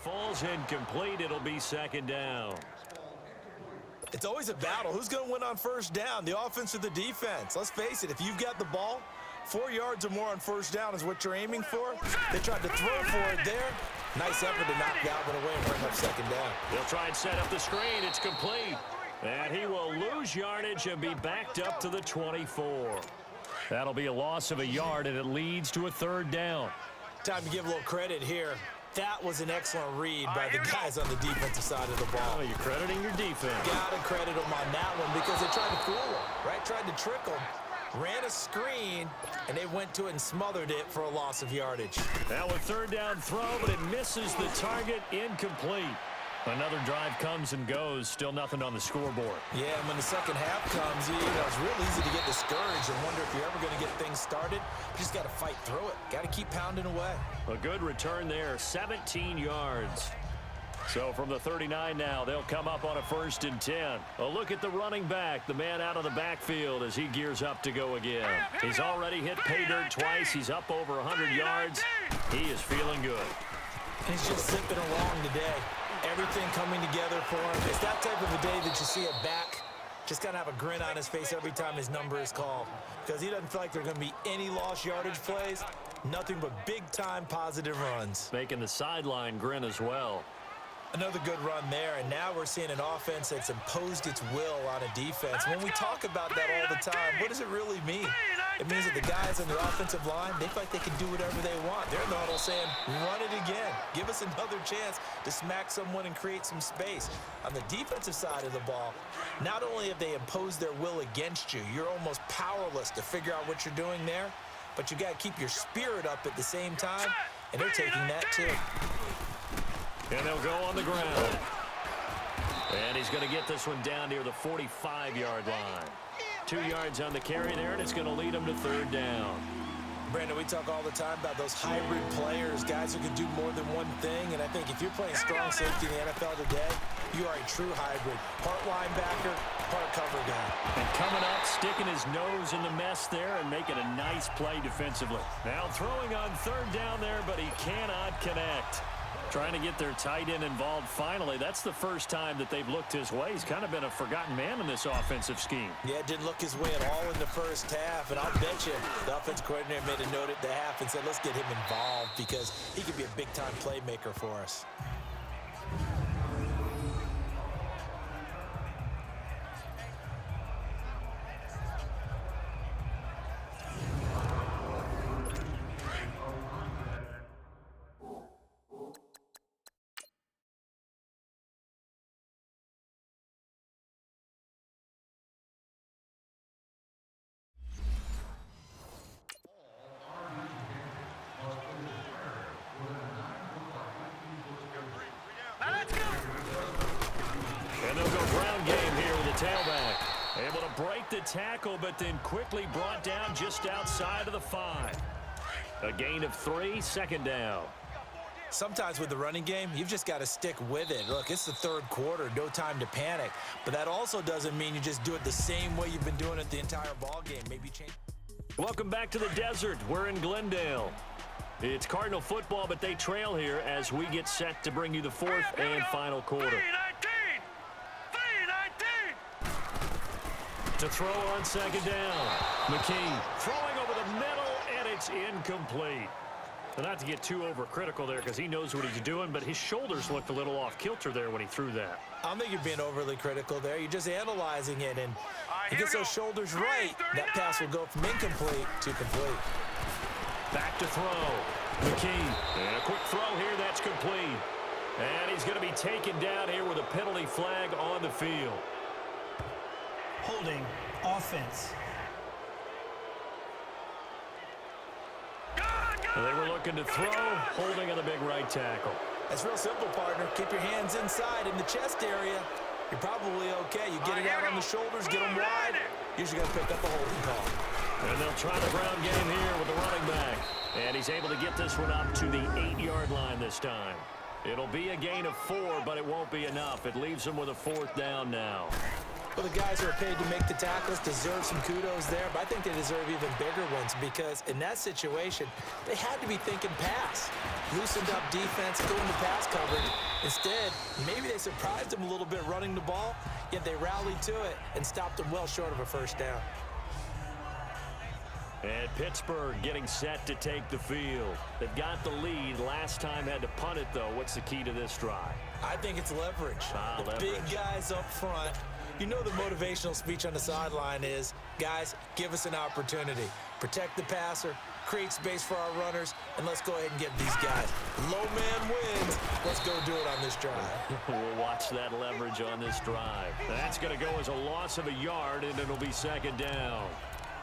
falls incomplete. It'll be second down. It's always a battle. Who's going to win on first down, the offense or the defense? Let's face it, if you've got the ball, 4 yards or more on first down is what you're aiming for. They tried to throw for it there. Nice effort to knock that one away and bring up second down. They'll try and set up the screen. It's complete. And he will lose yardage and be backed up to the 24. That'll be a loss of a yard, and it leads to a third down. Time to give a little credit here. That was an excellent read by the guys on the defensive side of the ball. Oh, you're crediting your defense. Got to credit them on that one because they tried to fool them, right? Tried to trick them. Ran a screen, and they went to it and smothered it for a loss of yardage. Now a third down throw, but it misses the target. Incomplete. Another drive comes and goes. Still nothing on the scoreboard. Yeah, and when the second half comes, it's real easy to get discouraged and wonder if you're ever going to get things started. You just got to fight through it. Got to keep pounding away. A good return there, 17 yards. So from the 39 now, they'll come up on a 1st and 10. A look at the running back, the man out of the backfield as he gears up to go again. He's already hit pay dirt twice. He's up over 100 yards. He is feeling good. He's just zipping along today. Everything coming together for him. It's that type of a day that you see a back just kind of have a grin on his face every time his number is called because he doesn't feel like there are going to be any lost yardage plays, nothing but big-time positive runs. Making the sideline grin as well. Another good run there, and now we're seeing an offense that's imposed its will on a defense. When we talk about that all the time, what does it really mean? It means that the guys on the offensive line, they feel like they can do whatever they want. They're in the huddle saying, run it again. Give us another chance to smack someone and create some space. On the defensive side of the ball, not only have they imposed their will against you, you're almost powerless to figure out what you're doing there, but you got to keep your spirit up at the same time, and they're taking that too. And they'll go on the ground. And he's going to get this one down near the 45-yard line. 2 yards on the carry there, and it's going to lead him to third down. Brandon, we talk all the time about those hybrid players, guys who can do more than one thing, and I think if you're playing strong safety in the NFL today, you are a true hybrid. Part linebacker, part cover guy. And coming up, sticking his nose in the mess there and making a nice play defensively. Now throwing on third down there, but he cannot connect. Trying to get their tight end involved finally. That's the first time that they've looked his way. He's kind of been a forgotten man in this offensive scheme. Yeah, it didn't look his way at all in the first half. And I'll bet you the offensive coordinator made a note at the half and said, let's get him involved because he could be a big-time playmaker for us. And they'll go ground game here with the tailback. Able to break the tackle, but then quickly brought down just outside of the 5. A gain of 3, second down. Sometimes with the running game, you've just got to stick with it. Look, it's the third quarter, no time to panic. But that also doesn't mean you just do it the same way you've been doing it the entire ball game. Maybe change. Welcome back to the desert. We're in Glendale. It's Cardinal football, but they trail here as we get set to bring you the fourth and final quarter. To throw on second down. McKee throwing over the middle, and it's incomplete. Not to get too overcritical there because he knows what he's doing, but his shoulders looked a little off kilter there when he threw that. I don't think you're being overly critical there. You're just analyzing it, and he gets those shoulders right. That pass will go from incomplete to complete. Back to throw. McKee. And a quick throw here. That's complete. And he's going to be taken down here with a penalty flag on the field. Holding offense. They were looking to throw, holding on the big right tackle. That's real simple, partner. Keep your hands inside in the chest area. You're probably okay. You get it out on the shoulders, get them wide. Usually going to pick up a holding call. And they'll try the ground game here with the running back. And he's able to get this one up to the 8-yard line this time. It'll be a gain of 4, but it won't be enough. It leaves him with a fourth down now. Well, the guys who are paid to make the tackles deserve some kudos there, but I think they deserve even bigger ones because in that situation, they had to be thinking pass. loosened up defense, going to pass coverage. Instead, maybe they surprised him a little bit running the ball, yet they rallied to it and stopped him well short of a first down. And Pittsburgh getting set to take the field. They've got the lead. Last time had to punt it, though. What's the key to this drive? I think it's leverage. The leverage. Big guys up front. You know the motivational speech on the sideline is, guys, give us an opportunity. Protect the passer, create space for our runners, and let's go ahead and get these guys. Low man wins. Let's go do it on this drive. We'll watch that leverage on this drive. That's going to go as a loss of a yard, and it'll be second down.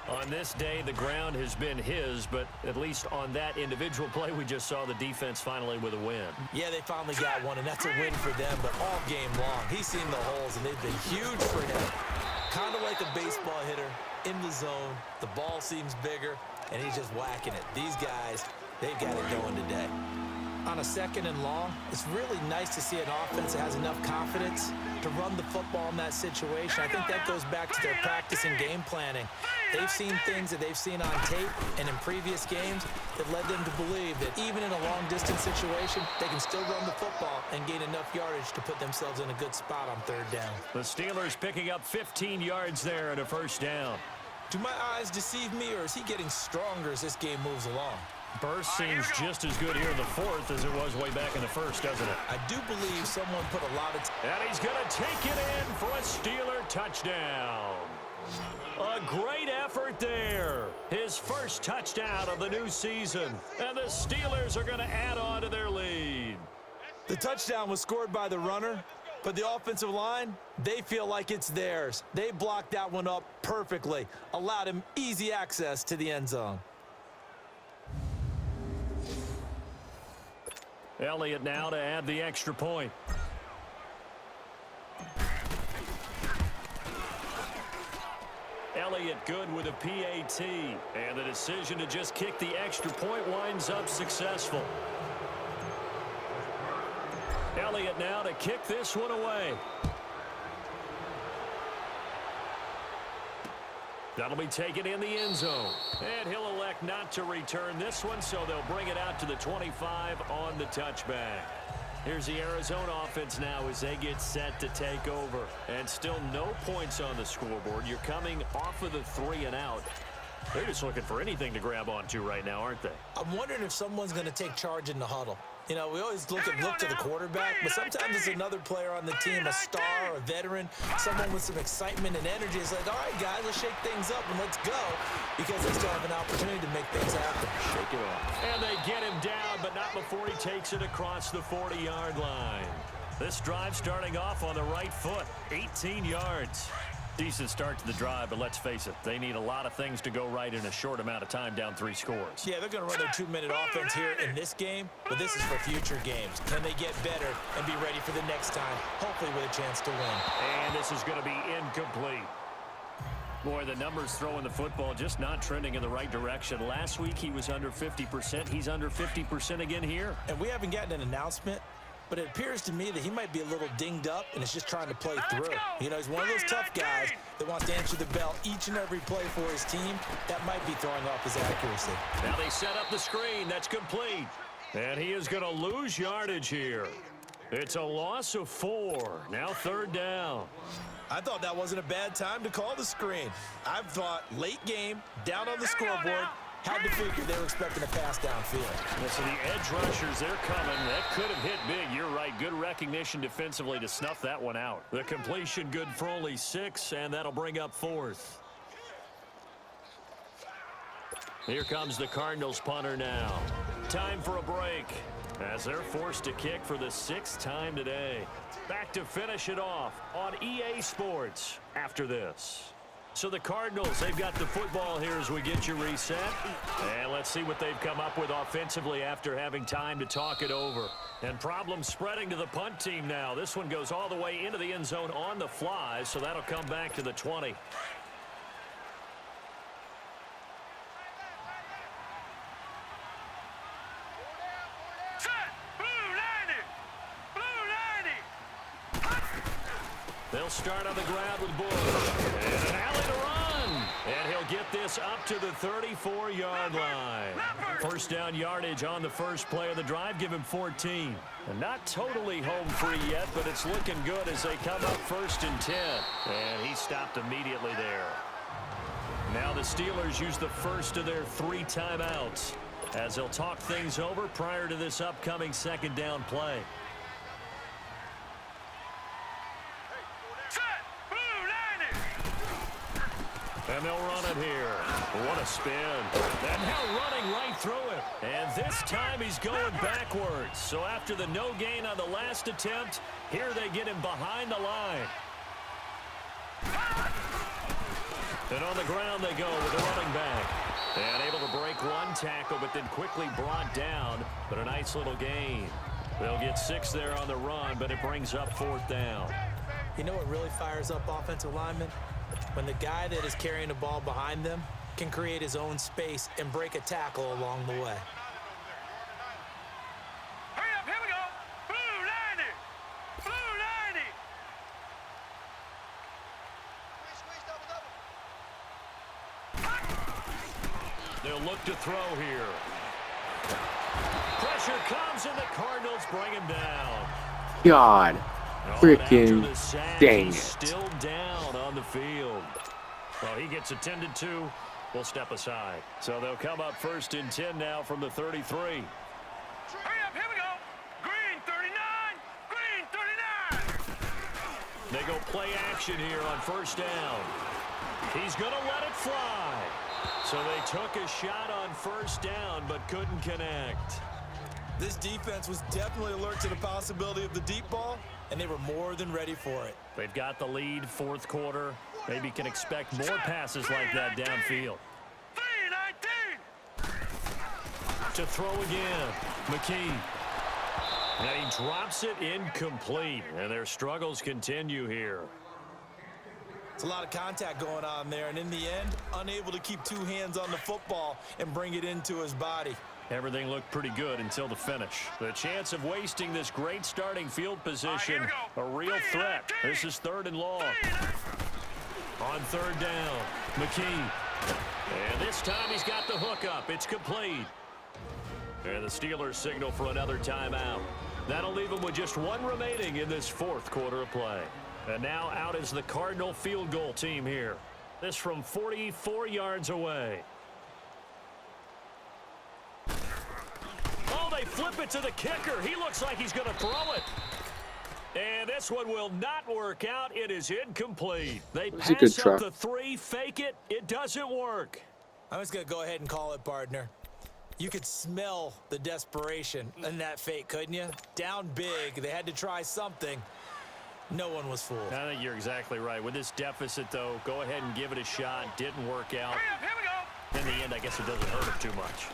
On this day, the ground has been his, but at least on that individual play, we just saw the defense finally with a win. Yeah, they finally got one, and that's a win for them, but all game long, he's seen the holes, and they've been huge for him. Kind of like a baseball hitter in the zone. The ball seems bigger, and he's just whacking it. These guys, they've got it going today. On a second and long, it's really nice to see an offense that has enough confidence to run the football in that situation. I think that goes back to their practice and game planning. They've seen things that they've seen on tape and in previous games that led them to believe that even in a long-distance situation, they can still run the football and gain enough yardage to put themselves in a good spot on third down. The Steelers picking up 15 yards there and a first down. Do my eyes deceive me, or is he getting stronger as this game moves along? Burst seems just as good here in the fourth as it was way back in the first, doesn't it? I do believe someone put a lot of... And he's going to take it in for a Steeler touchdown. A great effort there. His first touchdown of the new season. And the Steelers are going to add on to their lead. The touchdown was scored by the runner, but the offensive line, they feel like it's theirs. They blocked that one up perfectly, allowed him easy access to the end zone. Elliott now to add the extra point. Elliott good with a PAT. And the decision to just kick the extra point winds up successful. Elliott now to kick this one away. That'll be taken in the end zone. And he'll elect not to return this one, so they'll bring it out to the 25 on the touchback. Here's the Arizona offense now as they get set to take over. And still no points on the scoreboard. You're coming off of the 3 and out. They're just looking for anything to grab onto right now, aren't they? I'm wondering if someone's going to take charge in the huddle. You know, we always look to the quarterback, but sometimes it's another player on the team, a star, a veteran, someone with some excitement and energy. It's like, all right, guys, let's shake things up and let's go, because they still have an opportunity to make things happen. Shake it off. And they get him down, but not before he takes it across the 40-yard line. This drive starting off on the right foot, 18 yards. Decent start to the drive, but let's face it, they need a lot of things to go right in a short amount of time, down 3 scores. Yeah, they're going to run their 2-minute offense here in this game, but this is for future games. Can they get better and be ready for the next time, hopefully with a chance to win? And this is going to be incomplete. Boy, the numbers throwing the football just not trending in the right direction. Last week he was under 50%. He's under 50% again here. And we haven't gotten an announcement, but it appears to me that he might be a little dinged up and is just trying to play through. You know, he's one of those tough guys that wants to answer the bell each and every play for his team. That might be throwing off his accuracy. Now they set up the screen. That's complete. And he is going to lose yardage here. It's a loss of 4. Now third down. I thought that wasn't a bad time to call the screen. I thought late game, down on the scoreboard, had to figure they were expecting a pass downfield. So the edge rushers, they're coming. That could have hit big. You're right. Good recognition defensively to snuff that one out. The completion good for only 6, and that'll bring up 4th. Here comes the Cardinals punter now. Time for a break as they're forced to kick for the 6th time today. Back to finish it off on EA Sports after this. So the Cardinals, they've got the football here as we get you reset. And let's see what they've come up with offensively after having time to talk it over. And problems spreading to the punt team now. This one goes all the way into the end zone on the fly, so that'll come back to the 20. They'll start on the ground with Bush. And an alley to run. And he'll get this up to the 34-yard line. First down yardage on the first play of the drive. Give him 14. And not totally home free yet, but it's looking good as they come up first and 10. And he stopped immediately there. Now the Steelers use the first of their 3 timeouts as they'll talk things over prior to this upcoming second down play. And they'll run it here. What a spin. And now running right through it. And this time he's going backwards. So after the no gain on the last attempt, here they get him behind the line. And on the ground they go with the running back. And able to break one tackle, but then quickly brought down. But a nice little gain. They'll get 6 there on the run, but it brings up 4th down. You know what really fires up offensive linemen? When the guy that is carrying the ball behind them can create his own space and break a tackle along the way. Hurry up, here we go. Blue 90. Blue 90. They'll look to throw here. Pressure comes and the Cardinals bring him down. God. Freaking dang it. Still down on the field. Well, he gets attended to. We'll step aside. So they'll come up first and 10 now from the 33. Hurry up, here we go. Green 39. Green 39. They go play action here on first down. He's going to let it fly. So they took a shot on first down but couldn't connect. This defense was definitely alert to the possibility of the deep ball, and they were more than ready for it. They've got the lead, 4th quarter. Maybe can expect more passes like that downfield. 3-19. To throw again, McKee. And he drops it incomplete, and their struggles continue here. It's a lot of contact going on there, and in the end, unable to keep 2 hands on the football and bring it into his body. Everything looked pretty good until the finish. The chance of wasting this great starting field position, a real threat. This is 3rd and long. On 3rd down, McKee. And this time he's got the hook up. It's complete. And the Steelers signal for another timeout. That'll leave them with just 1 remaining in this 4th quarter of play. And now out is the Cardinal field goal team here. This from 44 yards away. Oh, they flip it to the kicker. He looks like he's going to throw it. And this one will not work out. It is incomplete. They pass up the 3, fake it. It doesn't work. I'm just going to go ahead and call it, partner. You could smell the desperation in that fake, couldn't you? Down big. They had to try something. No one was fooled. I think you're exactly right. With this deficit, though, go ahead and give it a shot. Didn't work out. Hurry up, here we go. In the end, I guess it doesn't hurt him too much.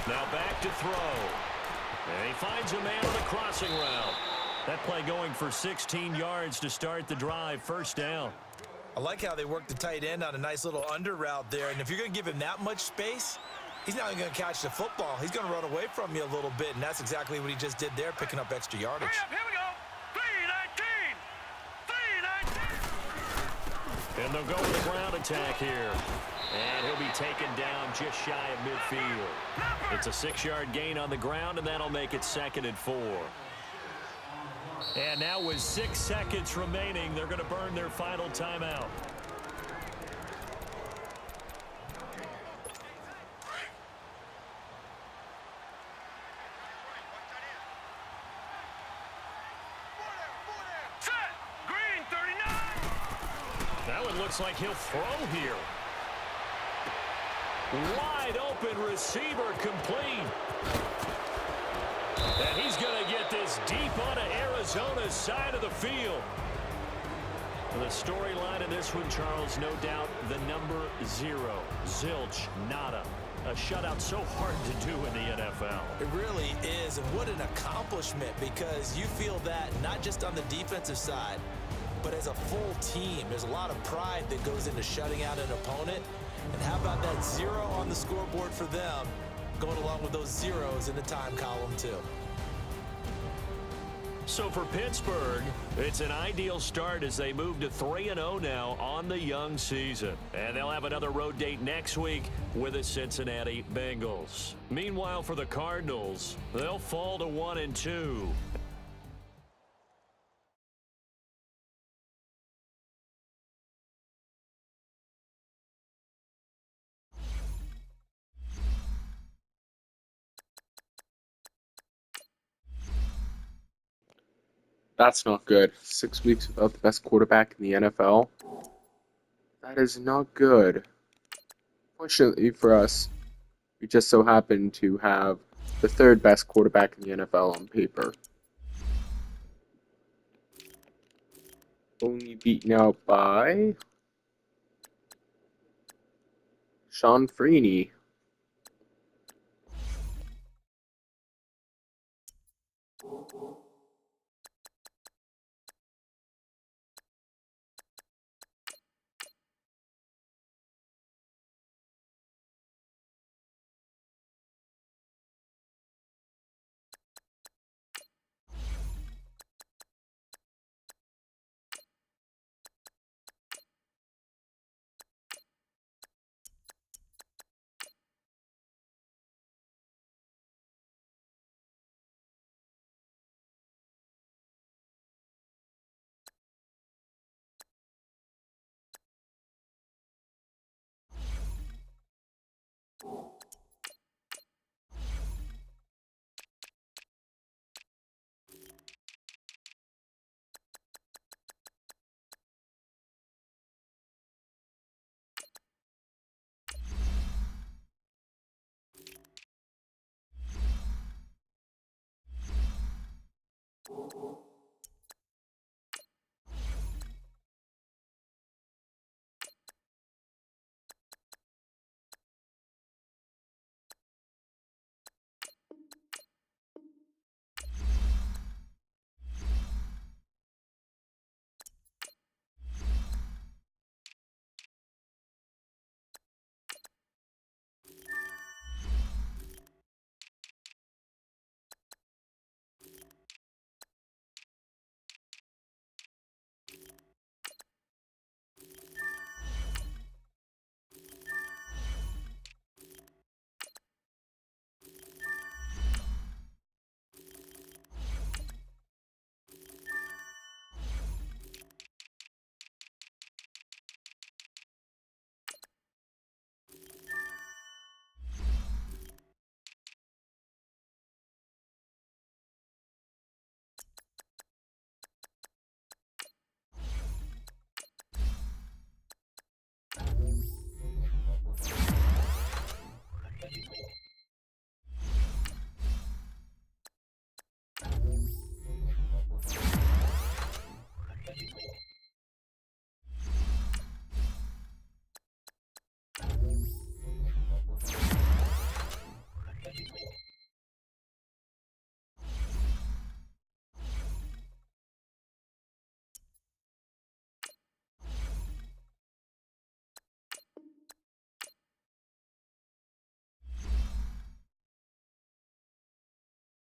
Now back to throw. And he finds a man on the crossing route. That play going for 16 yards to start the drive. First down. I like how they work the tight end on a nice little under route there. And if you're going to give him that much space, he's not even going to catch the football. He's going to run away from you a little bit, and that's exactly what he just did there, picking up extra yardage. Hurry up, here we go. 3-19. 3-19. And they'll go with a ground attack here. And he'll be taken down just shy of midfield. It's a 6-yard gain on the ground, and that'll make it 2nd and 4. And now with 6 seconds remaining, they're going to burn their final timeout. Set. Green 39. That one looks like he'll throw here. Wide open receiver complete. And he's going to get this deep onto Arizona's side of the field. And the storyline in this one, Charles, no doubt the number 0. Zilch, nada. A shutout so hard to do in the NFL. It really is, and what an accomplishment, because you feel that not just on the defensive side, but as a full team. There's a lot of pride that goes into shutting out an opponent. And how about that 0 on the scoreboard for them, going along with those zeros in the time column too. So for Pittsburgh, it's an ideal start as they move to 3-0 now on the young season. And they'll have another road date next week with the Cincinnati Bengals. Meanwhile, for the Cardinals, they'll fall to 1-2. That's not good. 6 weeks without the best quarterback in the NFL. That is not good. Fortunately for us, we just so happen to have the third best quarterback in the NFL on paper. Only beaten out by Sean Freeney.